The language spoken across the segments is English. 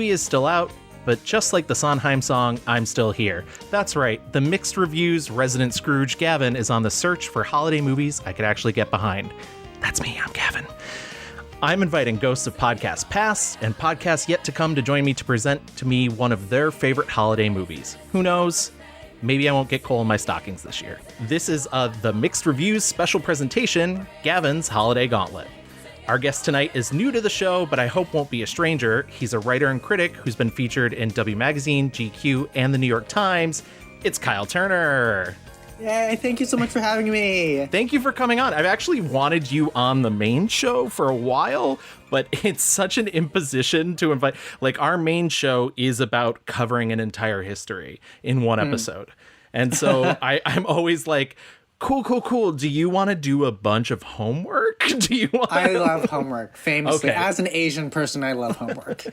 movie is still out, but just like the Sondheim song, I'm still here. That's right, the Mixed Reviews resident Scrooge, Gavin, is on the search for holiday movies I could actually get behind. That's me, I'm Gavin. I'm inviting ghosts of podcasts past and podcasts yet to come to join me to present to me one of their favorite holiday movies. Who knows? Maybe I won't get coal in my stockings this year. This is the Mixed Reviews special presentation, Gavin's Holiday Gauntlet. Our guest tonight is new to the show, but I hope won't be a stranger. He's a writer and critic who's been featured in W Magazine, GQ, and the New York Times. It's Kyle Turner. Yay, thank you so much for having me. Thank you for coming on. I've actually wanted you on the main show for a while, but it's such an imposition to invite. Like, our main show is about covering an entire history in one episode. And so I'm always like, cool. Do you want to do a bunch of homework? I love homework, famously. Okay. As an Asian person, I love homework.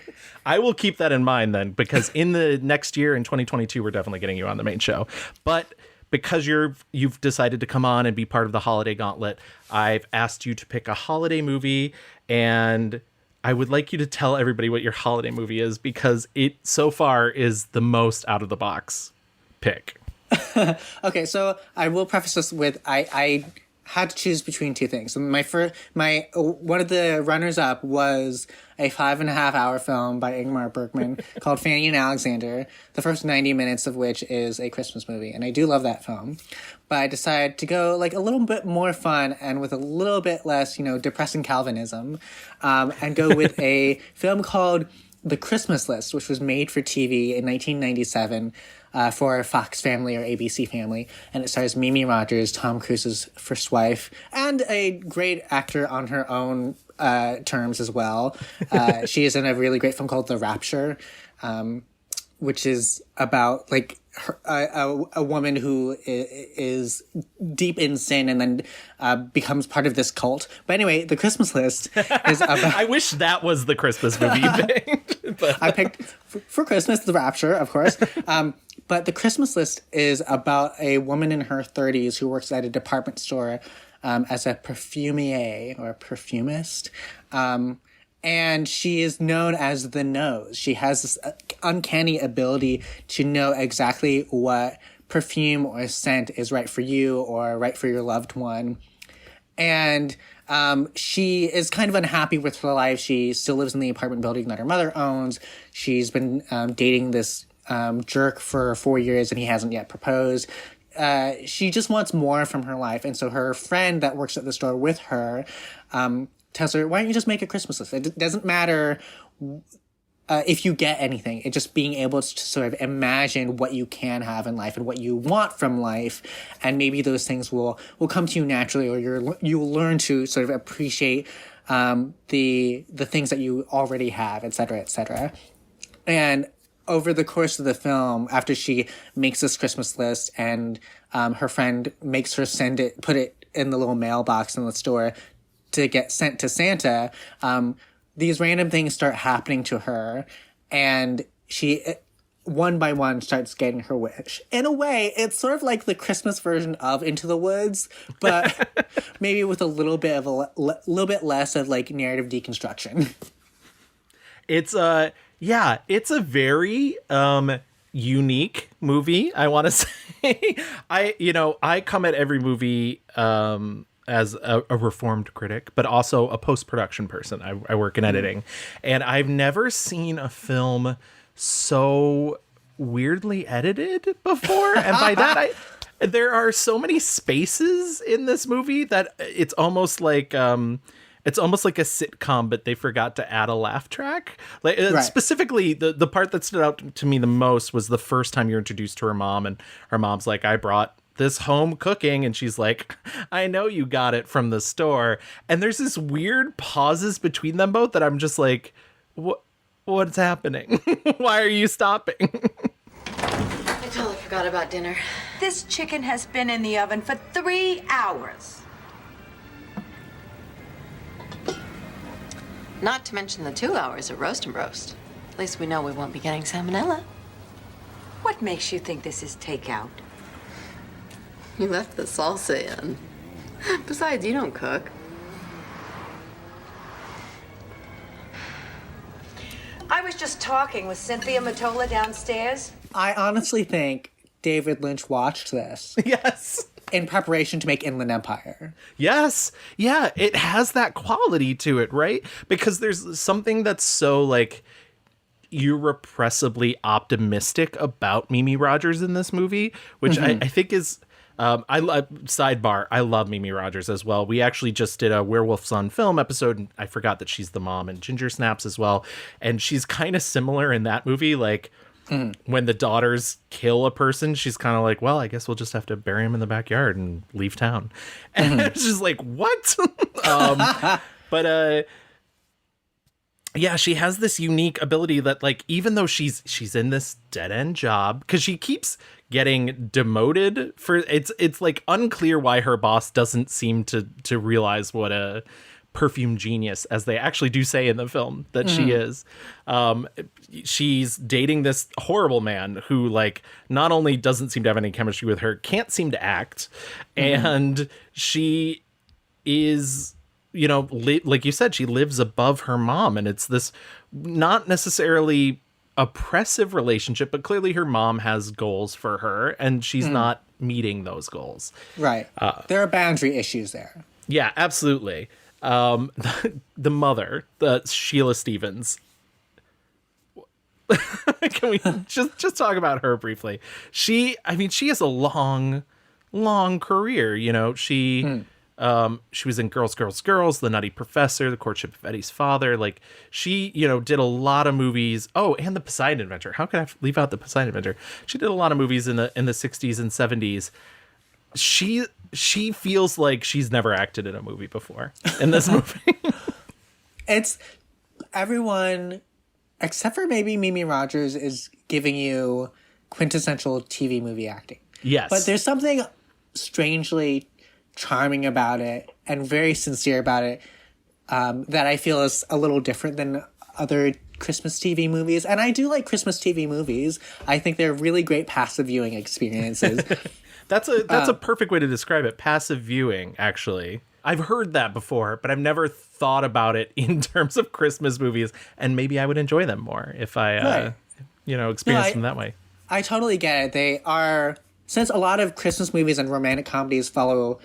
I will keep that in mind then, because in the next year, in 2022, we're definitely getting you on the main show. But because you've decided to come on and be part of the Holiday Gauntlet, I've asked you to pick a holiday movie, and I would like you to tell everybody what your holiday movie is, because it so far is the most out of the box pick. Okay, so I will preface this with I had to choose between two things. One of the runners up was a 5.5-hour film by Ingmar Bergman called Fanny and Alexander, the first 90 minutes of which is a Christmas movie, and I do love that film. But I decided to go like a little bit more fun and with a little bit less, depressing Calvinism, and go with a film called The Christmas List, which was made for TV in 1997. For Fox Family or ABC Family, and it stars Mimi Rogers, Tom Cruise's first wife, and a great actor on her own terms as well. She is in a really great film called The Rapture, which is about like a woman who is deep in sin and then becomes part of this cult. But anyway, The Christmas List is about... I wish that was the Christmas movie you picked. I picked for Christmas The Rapture, of course. But The Christmas List is about a woman in her 30s who works at a department store as a perfumier or a perfumist. And she is known as the nose. She has this uncanny ability to know exactly what perfume or scent is right for you or right for your loved one. And she is kind of unhappy with her life. She still lives in the apartment building that her mother owns. She's been dating this jerk for 4 years and he hasn't yet proposed. She just wants more from her life. And so her friend that works at the store with her tells her, why don't you just make a Christmas list? It doesn't matter if you get anything. It's just being able to sort of imagine what you can have in life and what you want from life. And maybe those things will come to you naturally, or you'll learn to sort of appreciate the things that you already have, et cetera, et cetera. And over the course of the film, after she makes this Christmas list and her friend makes her put it in the little mailbox in the store to get sent to Santa, these random things start happening to her, and she, one by one, starts getting her wish. In a way, it's sort of like the Christmas version of Into the Woods, but maybe with a little bit less of like narrative deconstruction. It's a very unique movie, I want to say. I come at every movie as a reformed critic, but also a post-production person. I work in editing, and I've never seen a film so weirdly edited before. And by that, there are so many spaces in this movie that it's almost like a sitcom, but they forgot to add a laugh track. Like right. Specifically, the part that stood out to me the most was the first time you're introduced to her mom, and her mom's like, I brought this home cooking, and she's like, I know you got it from the store. And there's this weird pauses between them both that I'm just like, what's happening? Why are you stopping? I totally forgot about dinner. This chicken has been in the oven for 3 hours. Not to mention the 2 hours of roast and roast. At least we know we won't be getting salmonella. What makes you think this is takeout? You left the salsa in. Besides, you don't cook. I was just talking with Cynthia Mottola downstairs. I honestly think David Lynch watched this Yes. in preparation to make Inland Empire. Yes. Yeah, it has that quality to it, right? Because there's something that's so like irrepressibly optimistic about Mimi Rogers in this movie, which I think is sidebar, I love Mimi Rogers as well. We actually just did a Werewolves on Film episode, and I forgot that she's the mom in Ginger Snaps as well. And she's kind of similar in that movie. Like when the daughters kill a person, she's kind of like, well, I guess we'll just have to bury him in the backyard and leave town. And it's just like, what? But yeah, she has this unique ability that, like, even though she's in this dead end job, because she keeps getting demoted for it's like unclear why her boss doesn't seem to realize what a perfume genius, as they actually do say in the film, that she is. She's dating this horrible man who, like, not only doesn't seem to have any chemistry with her, can't seem to act, and she is, you know, like you said, she lives above her mom, and it's this not necessarily oppressive relationship, but clearly her mom has goals for her, and she's not meeting those goals. Right. There are boundary issues there. Yeah, absolutely. The mother, the Sheila Stevens. Can we just talk about her briefly? She has a long career. You know, she was in Girls, Girls, Girls, The Nutty Professor, The Courtship of Eddie's Father. Like, she, you know, did a lot of movies. Oh, and The Poseidon Adventure. How could I leave out The Poseidon Adventure? She did a lot of movies in the 60s and 70s. She feels like she's never acted in a movie before in this movie. It's everyone except for maybe Mimi Rogers is giving you quintessential TV movie acting. Yes. But there's something strangely charming about it and very sincere about it that I feel is a little different than other Christmas TV movies. And I do like Christmas TV movies. I think they're really great passive viewing experiences. That's a perfect way to describe it. Passive viewing, actually. I've heard that before, but I've never thought about it in terms of Christmas movies, and maybe I would enjoy them more if I, experienced them that way. I totally get it. They are, since a lot of Christmas movies and romantic comedies follow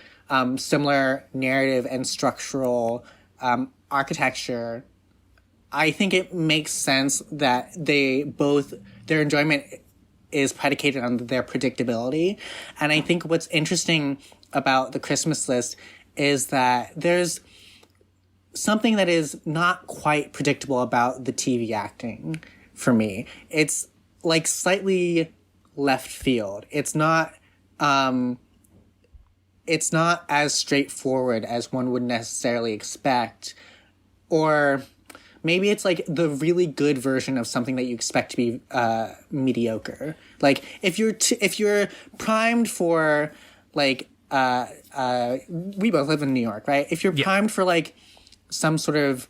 similar narrative and structural architecture, I think it makes sense that their enjoyment is predicated on their predictability. And I think what's interesting about the Christmas list is that there's something that is not quite predictable about the TV acting for me. It's like slightly left field. It's not as straightforward as one would necessarily expect, or maybe it's like the really good version of something that you expect to be mediocre. Like if you're primed for like we both live in New York, right? If you're primed for like some sort of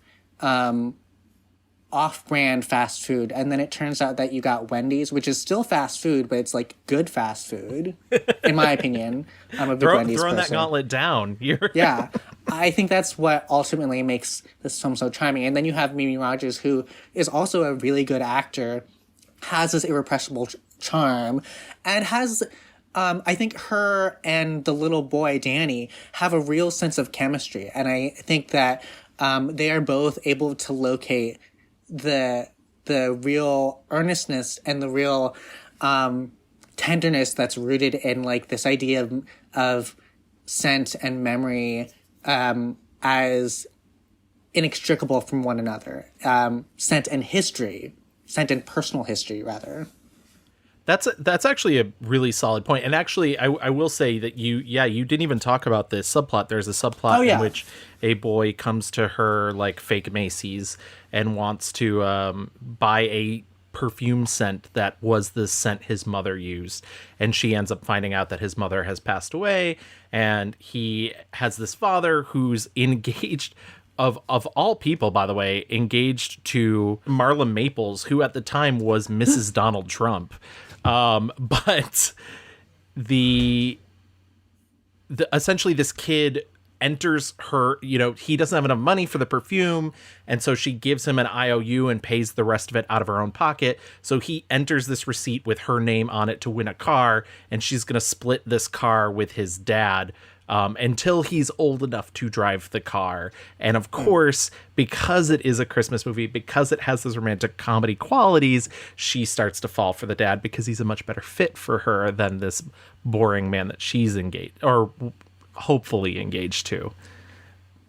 off-brand fast food, and then it turns out that you got Wendy's, which is still fast food, but it's like good fast food, in my opinion. I'm a big Wendy's throwing person. that gauntlet down. Yeah, I think that's what ultimately makes this film so charming. And then you have Mimi Rogers, who is also a really good actor, has this irrepressible charm, and has... I think her and the little boy, Danny, have a real sense of chemistry. And I think that they are both able to locate the real earnestness and the real tenderness that's rooted in like this idea of scent and memory as inextricable from one another. Scent and personal history, rather. That's actually a really solid point. And actually, I will say that you didn't even talk about this subplot. There's a subplot in which a boy comes to her like fake Macy's and wants to buy a perfume scent that was the scent his mother used. And she ends up finding out that his mother has passed away. And he has this father who's engaged, of all people, by the way, engaged to Marla Maples, who at the time was Mrs. Donald Trump. But the essentially this kid enters her, he doesn't have enough money for the perfume, and so she gives him an IOU and pays the rest of it out of her own pocket. So he enters this receipt with her name on it to win a car, and she's going to split this car with his dad until he's old enough to drive the car. And of course, because it is a Christmas movie, because it has those romantic comedy qualities, she starts to fall for the dad because he's a much better fit for her than this boring man that she's engaged, or hopefully engaged to.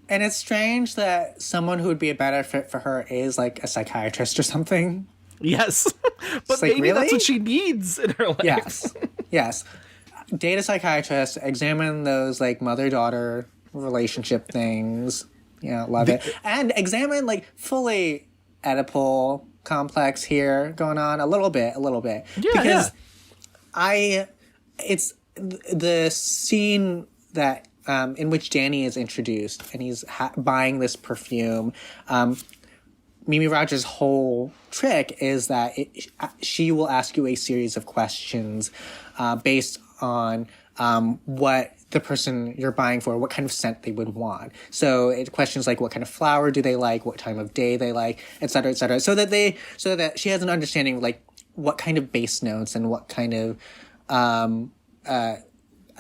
And it's strange that someone who would be a better fit for her is like a psychiatrist or something. Yes. But like, maybe really? that's what she needs in her life. Yes. Date a psychiatrist, examine those like mother-daughter relationship things. Yeah, love it. And examine like fully Oedipal complex here going on a little bit. Yeah, because it's the scene that in which Danny is introduced and he's buying this perfume. Mimi Rogers' whole trick is that she will ask you a series of questions based on what the person you're buying for, what kind of scent they would want. So it questions like what kind of flower do they like, what time of day they like, et cetera, so that she has an understanding of like what kind of base notes and what kind of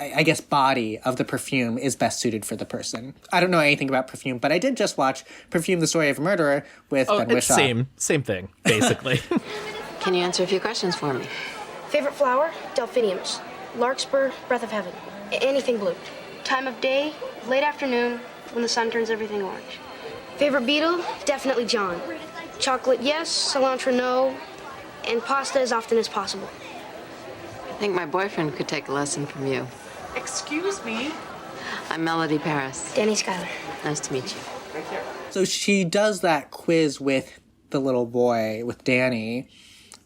I guess body of the perfume is best suited for the person. I don't know anything about perfume, but I did just watch Perfume: The Story of a Murderer with Ben Whishaw. Same thing, basically. Can you answer a few questions for me? Favorite flower? Delphiniums. Larkspur, breath of heaven. Anything blue. Time of day? Late afternoon, when the sun turns everything orange. Favorite beetle? Definitely John. Chocolate, yes. Cilantro, no. And pasta as often as possible. I think my boyfriend could take a lesson from you. Excuse me? I'm Melody Paris. Danny Schuyler. Nice to meet you. So she does that quiz with the little boy, with Danny,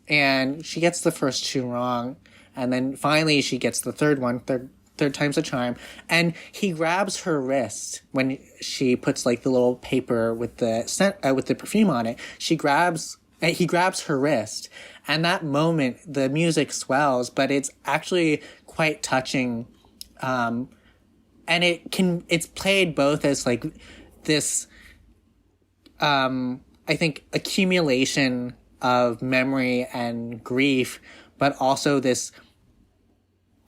and she gets the first two wrong. And then finally she gets the third one, third time's a charm. And he grabs her wrist when she puts like the little paper with the scent, with the perfume on it. He grabs her wrist. And that moment, the music swells, but it's actually quite touching. And it's played both as like this, I think, accumulation of memory and grief, but also this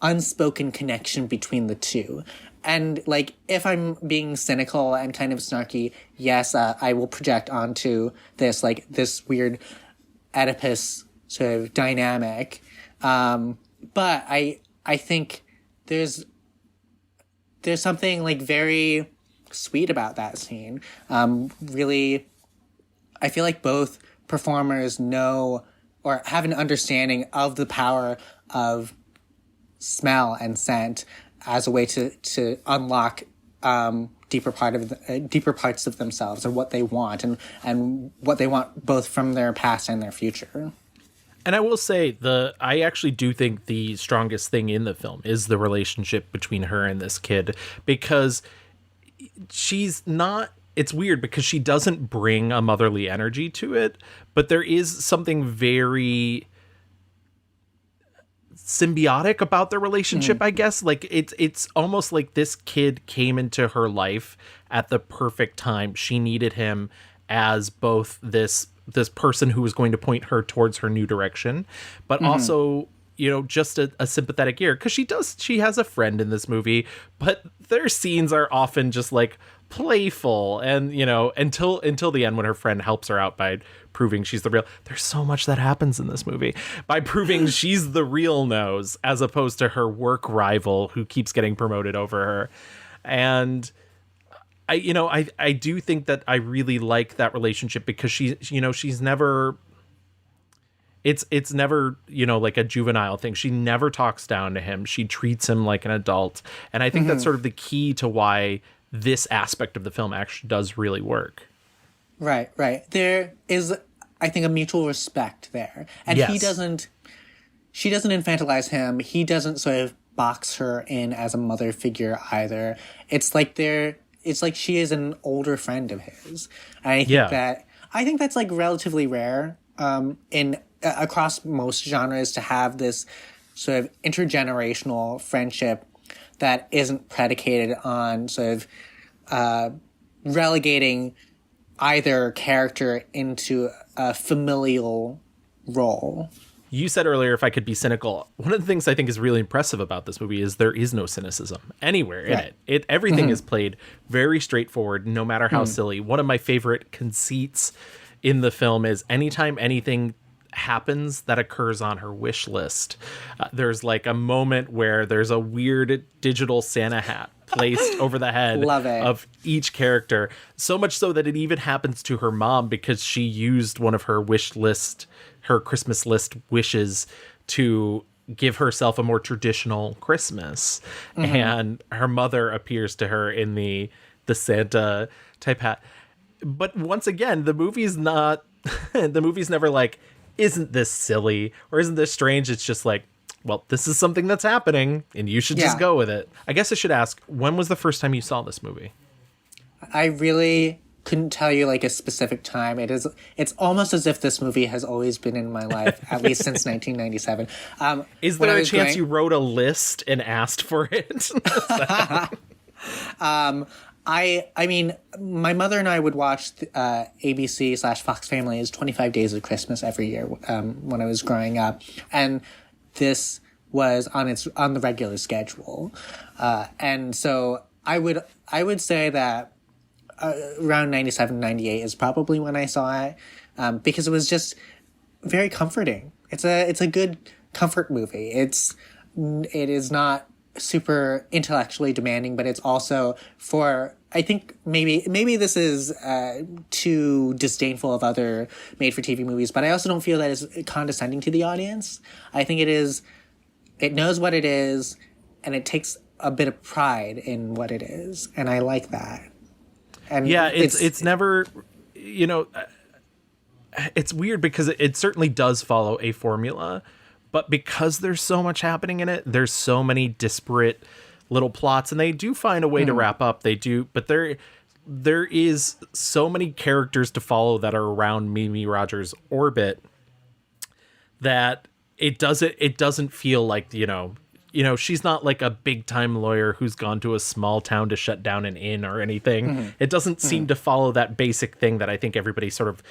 unspoken connection between the two. And like, if I'm being cynical and kind of snarky, yes, I will project onto this, like this weird Oedipus sort of dynamic. But I think there's something like very sweet about that scene. Really, I feel like both performers know or have an understanding of the power of smell and scent as a way to unlock deeper parts of themselves and what they want and what they want both from their past and their future. And I will say, I actually do think the strongest thing in the film is the relationship between her and this kid, because she's not, it's weird because she doesn't bring a motherly energy to it, but there is something very symbiotic about their relationship, I guess. Like it's almost like this kid came into her life at the perfect time. She needed him as both this person who was going to point her towards her new direction, but also, just a sympathetic ear, because she has a friend in this movie, but their scenes are often just like playful and until the end when her friend helps her out by proving she's the real. There's so much that happens in this movie by proving she's the real nose as opposed to her work rival who keeps getting promoted over her. And I do think that I really like that relationship because she's never, it's never, like a juvenile thing. She never talks down to him. She treats him like an adult. And I think that's sort of the key to why this aspect of the film actually does really work. Right. There is, I think, a mutual respect there. And yes. She doesn't infantilize him. He doesn't sort of box her in as a mother figure either. It's like she is an older friend of his. And I think that's like relatively rare in across most genres to have this sort of intergenerational friendship that isn't predicated on sort of relegating either character into a familial role. You said earlier, if I could be cynical, one of the things I think is really impressive about this movie is there is no cynicism anywhere in it. Everything is played very straightforward, no matter how silly. One of my favorite conceits in the film is anytime anything happens that occurs on her wish list, there's like a moment where there's a weird digital Santa hat placed over the head of each character, so much so that it even happens to her mom because she used one of her her Christmas list wishes to give herself a more traditional Christmas. And her mother appears to her in the Santa type hat. But once again, the movie's never like, isn't this silly or isn't this strange? It's just like, well, this is something that's happening and you should just go with it. I guess I should ask, when was the first time you saw this movie? I really couldn't tell you like a specific time. It's almost as if this movie has always been in my life, at least since 1997. Is there a chance you wrote a list and asked for it? I mean, my mother and I would watch ABC/Fox Family's 25 Days of Christmas every year when I was growing up, and this was on the regular schedule, and so I would say that around 97, 98 is probably when I saw it, because it was just very comforting. It's a good comfort movie. It is not super intellectually demanding, but it's also I think maybe this is too disdainful of other made-for-TV movies, but I also don't feel that it's condescending to the audience. I think it knows what it is, and it takes a bit of pride in what it is, and I like that. And yeah, it's never, it's weird because it certainly does follow a formula, but because there's so much happening in it, there's so many disparate little plots, and they do find a way to wrap up. They do, but there is so many characters to follow that are around Mimi Rogers' orbit that it doesn't feel like, she's not like a big time lawyer who's gone to a small town to shut down an inn or anything. It doesn't seem to follow that basic thing that I think everybody sort of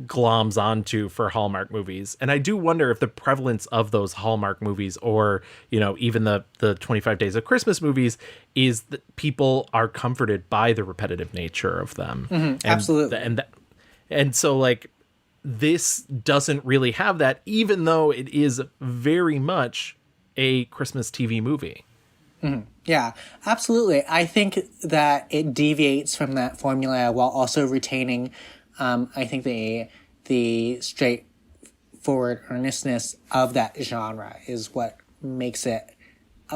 gloms onto for Hallmark movies. And I do wonder if the prevalence of those Hallmark movies, or even the 25 Days of Christmas movies, is that people are comforted by the repetitive nature of them. Absolutely. And so like this doesn't really have that, even though it is very much a Christmas TV movie. Yeah, absolutely. I think that it deviates from that formula while also retaining I think the straightforward earnestness of that genre is what makes it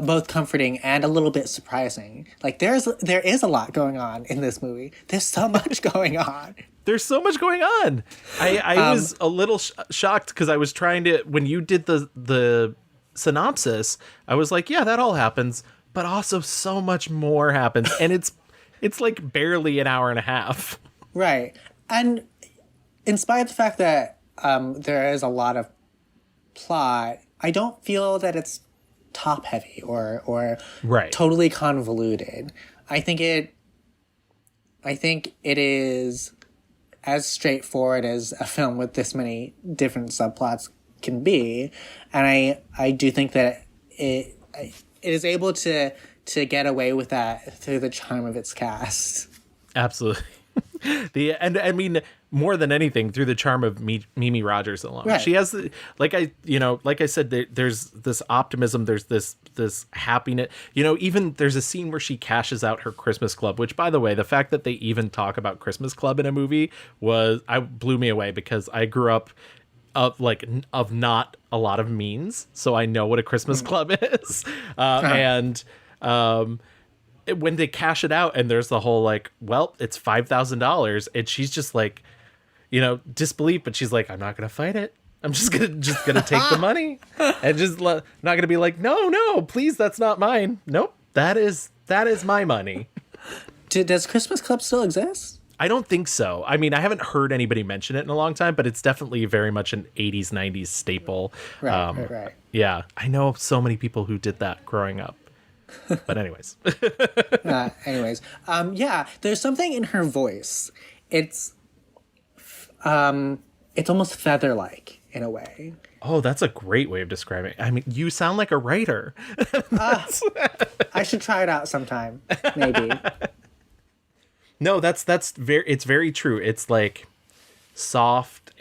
both comforting and a little bit surprising. Like there is a lot going on in this movie. There's so much going on. There's so much going on. I was a little shocked because I was trying to, when you did the synopsis, I was like, yeah, that all happens, but also so much more happens, and it's like barely an hour and a half. Right. And in spite of the fact that there is a lot of plot, I don't feel that it's top heavy or totally convoluted. I think it is as straightforward as a film with this many different subplots can be, and I do think that it is able to get away with that through the charm of its cast. Absolutely. And I mean, more than anything, through the charm of Mimi Rogers alone. Right. She has, like I said, there's this optimism, there's this happiness. Even there's a scene where she cashes out her Christmas club, which, by the way, the fact that they even talk about Christmas club in a movie blew me away, because I grew up of not a lot of means, so I know what a Christmas club is. And when they cash it out and there's the whole like, well, it's $5,000, and she's just like, disbelief, but she's like, I'm not gonna fight it. I'm just gonna take the money, and just not gonna be like, no, please, that's not mine. Nope, that is my money. Does Christmas Club still exist? I don't think so. I mean, I haven't heard anybody mention it in a long time, but it's definitely very much an 80s, 90s staple. Right. Yeah, I know so many people who did that growing up. But anyways. Yeah, there's something in her voice. It's almost feather-like in a way. Oh, that's a great way of describing it. I mean, you sound like a writer. I should try it out sometime, maybe. No, it's very true. It's like soft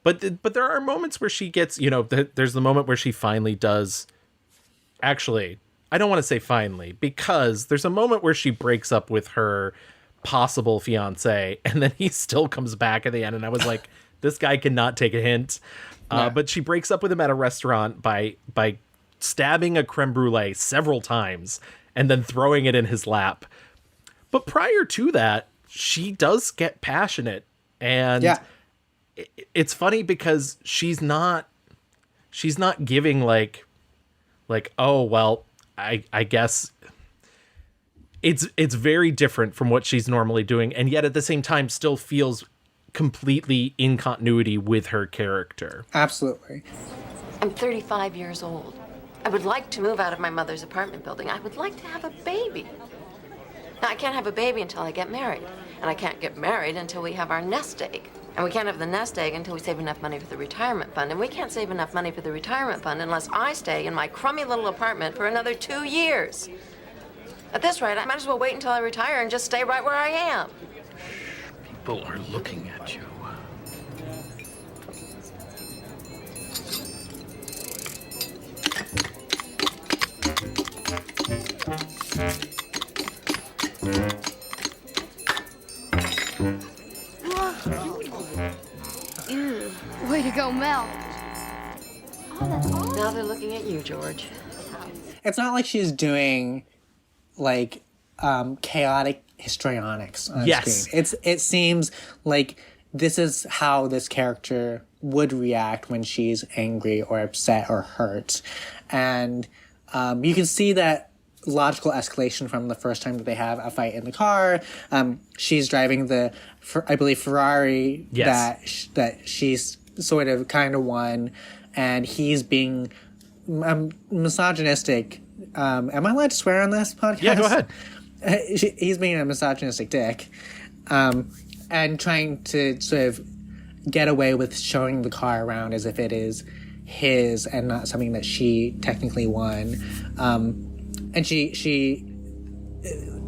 but there are moments where she gets, there's the moment where she finally does. Actually, I don't want to say finally, because there's a moment where she breaks up with her possible fiance, and then he still comes back at the end, and I was like, this guy cannot take a hint. But she breaks up with him at a restaurant by stabbing a creme brulee several times and then throwing it in his lap. But prior to that, she does get passionate, and it's funny because she's not giving like, oh, well, I guess it's very different from what she's normally doing, and yet at the same time still feels completely in continuity with her character. Absolutely. I'm 35 years old. I would like to move out of my mother's apartment building. I would like to have a baby. Now, I can't have a baby until I get married. And I can't get married until we have our nest egg. And we can't have the nest egg until we save enough money for the retirement fund. And we can't save enough money for the retirement fund unless I stay in my crummy little apartment for another 2 years. At this rate, I might as well wait until I retire and just stay right where I am. People are looking at you. Ew, way to go, Mel. Now they're looking at you, George. It's not like she's doing like chaotic histrionics on screen. It seems like this is how this character would react when she's angry or upset or hurt. And you can see that logical escalation from the first time that they have a fight in the car. She's driving I believe Ferrari that she's sort of kind of won, and he's being misogynistic. Am I allowed to swear on this podcast? Yeah, go ahead. He's being a misogynistic dick, and trying to sort of get away with showing the car around as if it is his and not something that she technically won. And she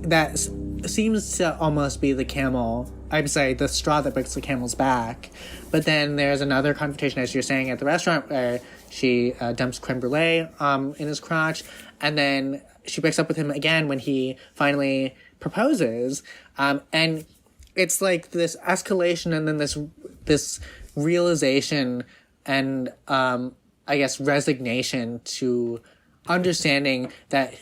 that seems to almost be the straw that breaks the camel's back. But then there's another confrontation, as you're saying, at the restaurant where she dumps creme brulee in his crotch, and then she breaks up with him again when he finally proposes. And it's like this escalation and then this realization and I guess resignation to understanding that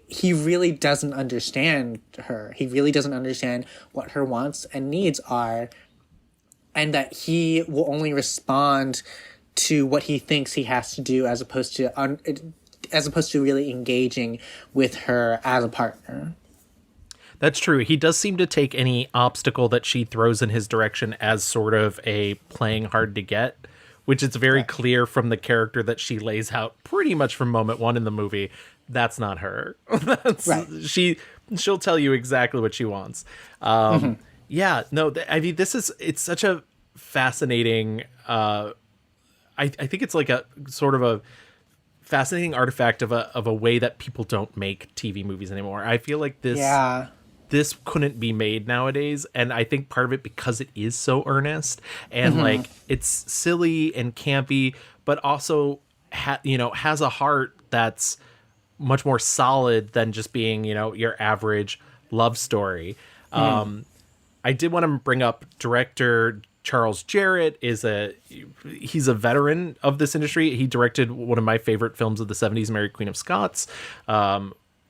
he really doesn't understand her. He really doesn't understand what her wants and needs are, and that he will only respond to what he thinks he has to do as opposed to really engaging with her as a partner. That's true. He does seem to take any obstacle that she throws in his direction as sort of a playing hard to get, which it's very clear from the character that she lays out pretty much from moment one in the movie. That's not her. She'll tell you exactly what she wants. Yeah, no, I mean, it's such a fascinating, I think it's like a sort of a fascinating artifact of a way that people don't make TV movies anymore. I feel like this couldn't be made nowadays, and I think part of it because it is so earnest and like it's silly and campy, but also has a heart that's much more solid than just being your average love story. I did want to bring up director Charles Jarrett. He's a veteran of this industry. He directed one of my favorite films of the 70s, Mary Queen of Scots.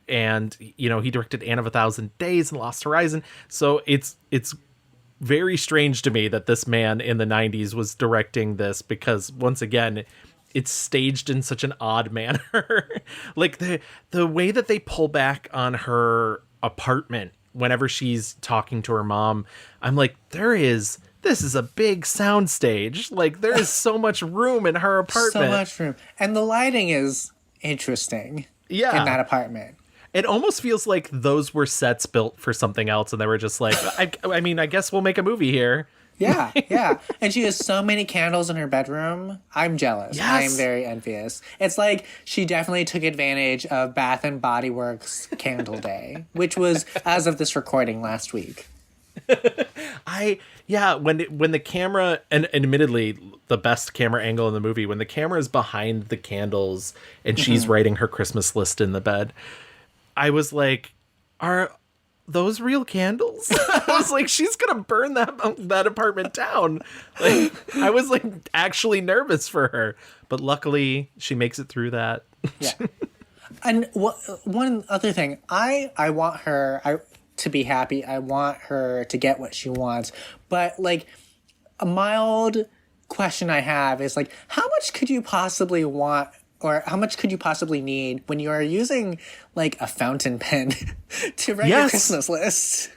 And he directed Anne of a Thousand Days and Lost Horizon. So it's very strange to me that this man in the 90s was directing this, because once again, it's staged in such an odd manner. Like the way that they pull back on her apartment whenever she's talking to her mom, I'm like, this is a big sound stage. Like there is so much room in her apartment. So much room. And the lighting is interesting Yeah. in that apartment. It almost feels like those were sets built for something else, and they were just like, I mean, I guess we'll make a movie here. Yeah, yeah. And she has so many candles in her bedroom. I'm jealous. Yes. I am very envious. It's like she definitely took advantage of Bath and Body Works Candle Day, which was, as of this recording, last week. When the camera, and admittedly the best camera angle in the movie, when the camera is behind the candles and she's writing her Christmas list in the bed, I was like, are those real candles? I was like, she's gonna burn that apartment down. Like, I was like actually nervous for her, but luckily she makes it through that. Yeah. And one other thing, I want her to be happy. I want her to get what she wants. But like, a mild question I have is like, how much could you possibly want, or how much could you possibly need when you are using like a fountain pen to write your Christmas list?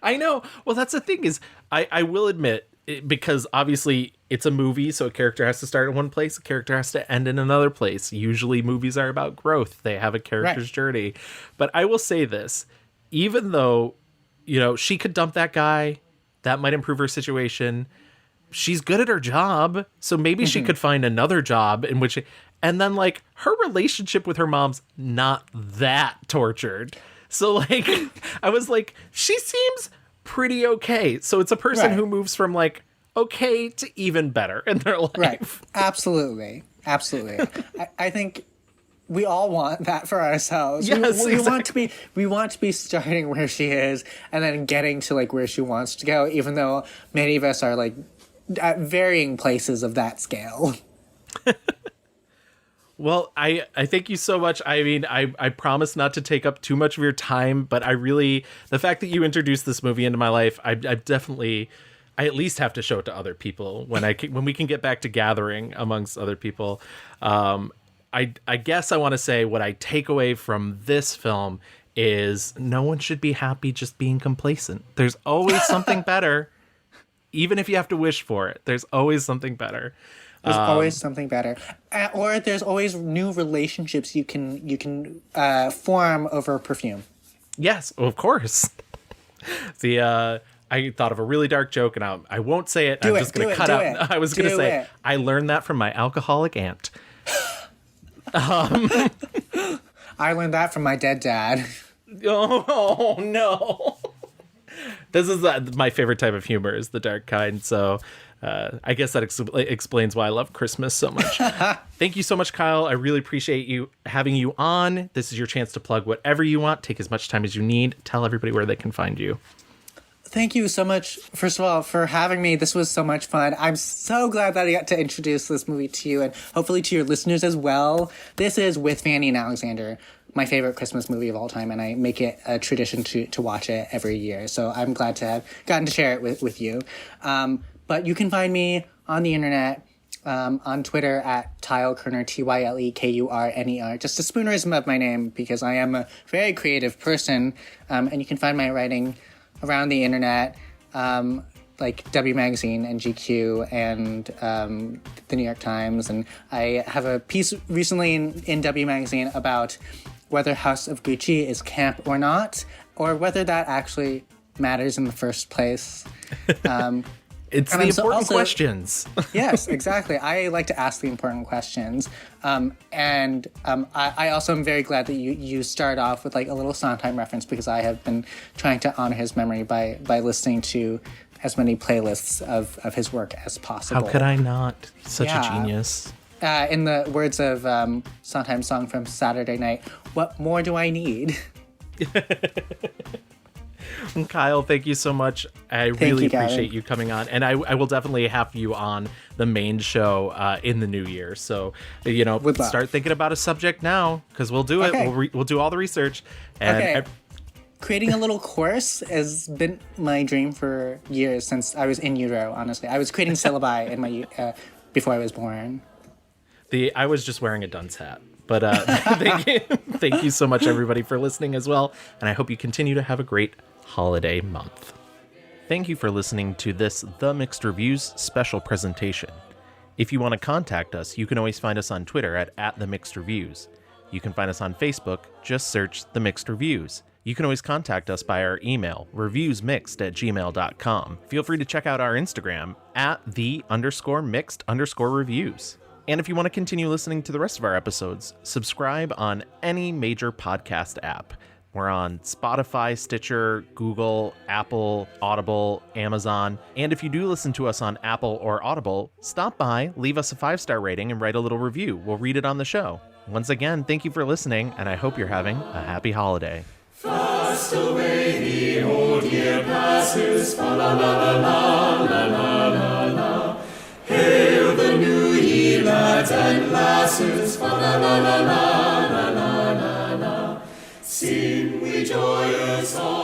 I know. Well, that's the thing is, I will admit, because obviously it's a movie, so a character has to start in one place, a character has to end in another place. Usually movies are about growth. They have a character's journey. But I will say this, even though, she could dump that guy, that might improve her situation. She's good at her job, so maybe she could find another job in which, and then like her relationship with her mom's not that tortured. So like, I was like, she seems pretty okay. So it's a person who moves from like okay to even better in their life. Right. Absolutely. Absolutely. I think we all want that for ourselves. Yes, we want to be starting where she is and then getting to like where she wants to go, even though many of us are like at varying places of that scale. Well, I thank you so much. I mean, I promise not to take up too much of your time, but the fact that you introduced this movie into my life, I at least have to show it to other people when we can get back to gathering amongst other people. I guess I want to say what I take away from this film is no one should be happy just being complacent. There's always something better, even if you have to wish for it. There's always something better. There's always something better, or there's always new relationships you can form over perfume. Yes, of course. I thought of a really dark joke, and I won't say it. I'm just going to cut out. I was going to say I learned that from my alcoholic aunt. I learned that from my dead dad. Oh no! This is my favorite type of humor, is the dark kind. So. I guess that explains why I love Christmas so much. Thank you so much, Kyle. I really appreciate having you on. This is your chance to plug whatever you want. Take as much time as you need. Tell everybody where they can find you. Thank you so much, first of all, for having me. This was so much fun. I'm so glad that I got to introduce this movie to you and hopefully to your listeners as well. This is With Fanny and Alexander, my favorite Christmas movie of all time, and I make it a tradition to watch it every year. So I'm glad to have gotten to share it with you. But you can find me on the internet, on Twitter at Tyle Kerner, TYLEKURNER, just a spoonerism of my name because I am a very creative person. And you can find my writing around the internet, like W Magazine and GQ and the New York Times. And I have a piece recently in W Magazine about whether House of Gucci is camp or not, or whether that actually matters in the first place. It's the important questions. Yes, exactly. I like to ask the important questions. I also am very glad that you start off with like a little Sondheim reference because I have been trying to honor his memory by listening to as many playlists of his work as possible. How could I not? Such a genius. In the words of Sondheim's song from Saturday Night, what more do I need? Kyle, thank you so much. I really appreciate you coming on, and I will definitely have you on the main show in the new year. So, start thinking about a subject now because we'll do it. Okay. We'll do all the research. And creating a little course has been my dream for years since I was in utero. Honestly, I was creating syllabi in my before I was born. I was just wearing a dunce hat. But thank you so much, everybody, for listening as well. And I hope you continue to have a great holiday month. Thank you for listening to this The Mixed Reviews special presentation. If you want to contact us, you can always find us on Twitter at The Mixed Reviews. You can find us on Facebook, just search The Mixed Reviews. You can always contact us by our email, reviewsmixed@gmail.com. Feel free to check out our Instagram at @the_mixed_reviews. And if you want to continue listening to the rest of our episodes, subscribe on any major podcast app. We're on Spotify, Stitcher, Google, Apple, Audible, Amazon. And if you do listen to us on Apple or Audible, stop by, leave us a 5-star rating, and write a little review. We'll read it on the show. Once again, thank you for listening, and I hope you're having a happy holiday. Fast away the old year passes, fa la la la la la la la la. Hail the new year, lads and lasses, fa la la la la la la la la. Sing we joyous all.